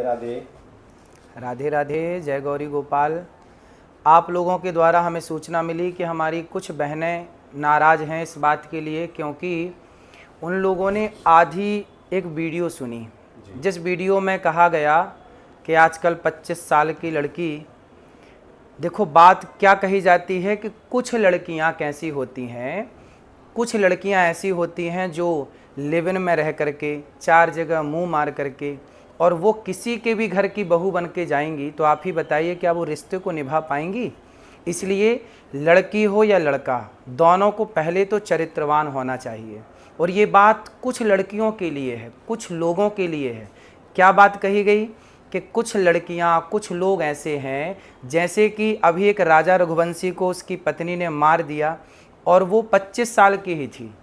राधे राधे राधे। जय गौरी गोपाल। आप लोगों के द्वारा हमें सूचना मिली कि हमारी कुछ बहनें नाराज़ हैं इस बात के लिए, क्योंकि उन लोगों ने आधी एक वीडियो सुनी जिस वीडियो में कहा गया कि आजकल 25 साल की लड़की, देखो बात क्या कही जाती है कि कुछ लड़कियां कैसी होती हैं, कुछ लड़कियां ऐसी होती हैं जो लिव इन में रह करके 4 जगह मुंह मार करके और वो किसी के भी घर की बहू बन के जाएंगी, तो आप ही बताइए क्या वो रिश्ते को निभा पाएंगी। इसलिए लड़की हो या लड़का, दोनों को पहले तो चरित्रवान होना चाहिए। और ये बात कुछ लड़कियों के लिए है, कुछ लोगों के लिए है। क्या बात कही गई कि कुछ लड़कियां, कुछ लोग ऐसे हैं, जैसे कि अभी एक राजा रघुवंशी को उसकी पत्नी ने मार दिया और वो 25 साल की ही थी।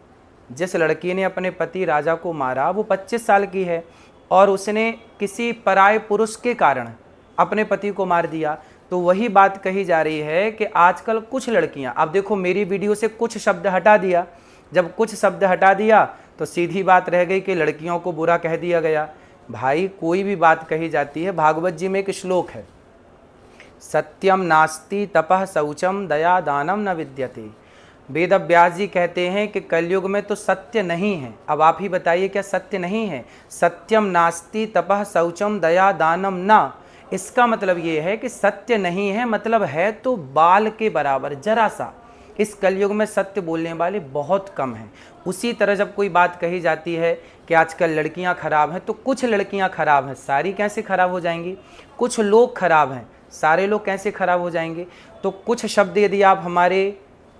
जिस लड़की ने अपने पति राजा को मारा वो 25 साल की है और उसने किसी पराये पुरुष के कारण अपने पति को मार दिया। तो वही बात कही जा रही है कि आजकल कुछ लड़कियां, अब देखो मेरी वीडियो से कुछ शब्द हटा दिया, जब कुछ शब्द हटा दिया तो सीधी बात रह गई कि लड़कियों को बुरा कह दिया गया। भाई कोई भी बात कही जाती है, भागवत जी में एक श्लोक है, सत्यम नास्ति तपः शौचम दया दानम न विद्यते। वेद व्यास जी कहते हैं कि कलयुग में तो सत्य नहीं है। अब आप ही बताइए क्या सत्य नहीं है। सत्यम नास्ति तपः शौचम दया दानम न, इसका मतलब ये है कि सत्य नहीं है, मतलब है तो बाल के बराबर, जरा सा। इस कलयुग में सत्य बोलने वाले बहुत कम हैं। उसी तरह जब कोई बात कही जाती है कि आजकल लड़कियां खराब हैं, तो कुछ लड़कियां खराब हैं, सारी कैसे खराब हो जाएंगी। कुछ लोग खराब हैं, सारे लोग कैसे खराब हो जाएंगे। तो कुछ शब्द यदि आप हमारे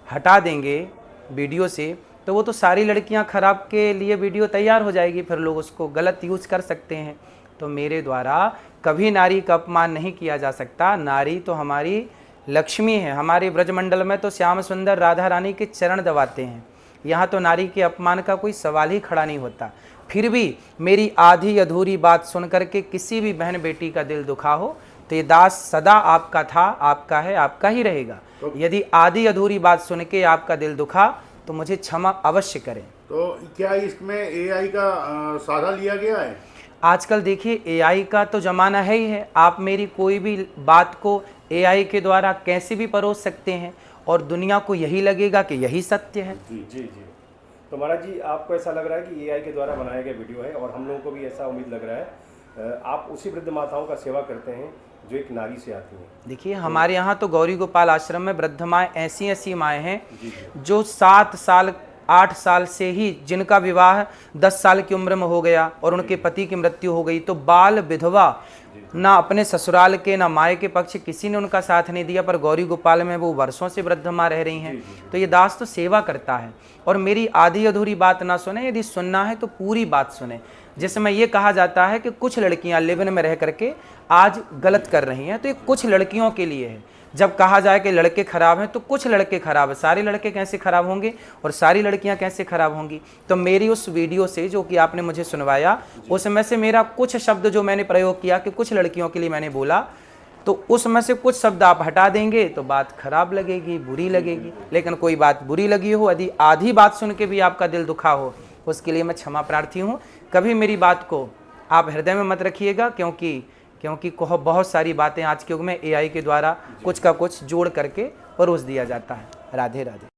हटा देंगे वीडियो से, तो वो तो सारी लड़कियां खराब के लिए वीडियो तैयार हो जाएगी, फिर लोग उसको गलत यूज़ कर सकते हैं। तो मेरे द्वारा कभी नारी का अपमान नहीं किया जा सकता। नारी तो हमारी लक्ष्मी है। हमारे ब्रजमंडल में तो श्याम सुंदर राधा रानी के चरण दबाते हैं। यहाँ तो नारी के अपमान का कोई सवाल ही खड़ा नहीं होता। फिर भी मेरी आधी अधूरी बात सुन करके किसी भी बहन बेटी का दिल दुखा हो तो ये दास सदा आपका था, आपका है, आपका ही रहेगा। यदि आधी अधूरी बात सुन के आपका दिल दुखा तो मुझे क्षमा अवश्य करें। तो क्या इसमें एआई का सहारा लिया गया है? आजकल देखिए एआई का तो ज़माना है ही है। आप मेरी कोई भी बात को एआई के द्वारा कैसे भी परोस सकते हैं और दुनिया को यही लगेगा कि यही सत्य है। जी जी जी। तो महाराज जी, आपको ऐसा लग रहा है कि एआई के द्वारा बनाया गया वीडियो है, और हम लोगों को भी ऐसा उम्मीद लग रहा है आप उसी वृद्ध माताओं का सेवा करते हैं जो एक नारी से आती हैं। देखिए हमारे यहाँ तो गौरी गोपाल आश्रम में वृद्ध माएँ ऐसी ऐसी माएँ हैं जो 7 साल 8 साल से ही, जिनका विवाह 10 साल की उम्र में हो गया और उनके पति की मृत्यु हो गई, तो बाल विधवा, ना अपने ससुराल के ना माए के पक्ष किसी ने उनका साथ नहीं दिया, पर गौरी गोपाल में वो वर्षों से वृद्ध माँ रह रही हैं। तो ये दास तो सेवा करता है। और मेरी आधी अधूरी बात ना सुने, यदि सुनना है तो पूरी बात सुने। जिसमें ये कहा जाता है कि कुछ लड़कियां लिव इन में रह करके आज गलत कर रही हैं, तो ये कुछ लड़कियों के लिए है। जब कहा जाए कि लड़के खराब हैं तो कुछ लड़के खराब हैं, सारे लड़के कैसे खराब होंगे और सारी लड़कियां कैसे खराब होंगी। तो मेरी उस वीडियो से जो कि आपने मुझे सुनवाया, उसमें से मेरा कुछ शब्द जो मैंने प्रयोग किया कि कुछ लड़कियों के लिए मैंने बोला, तो उसमें से कुछ शब्द आप हटा देंगे तो बात खराब लगेगी, बुरी लगेगी। लेकिन कोई बात बुरी लगी हो, यदि आधी बात सुन के भी आपका दिल दुखा हो, उसके लिए मैं क्षमा प्रार्थी हूँ। कभी मेरी बात को आप हृदय में मत रखिएगा, क्योंकि बहुत सारी बातें आज के युग में एआई के द्वारा कुछ का कुछ जोड़ करके परोस दिया जाता है। राधे राधे।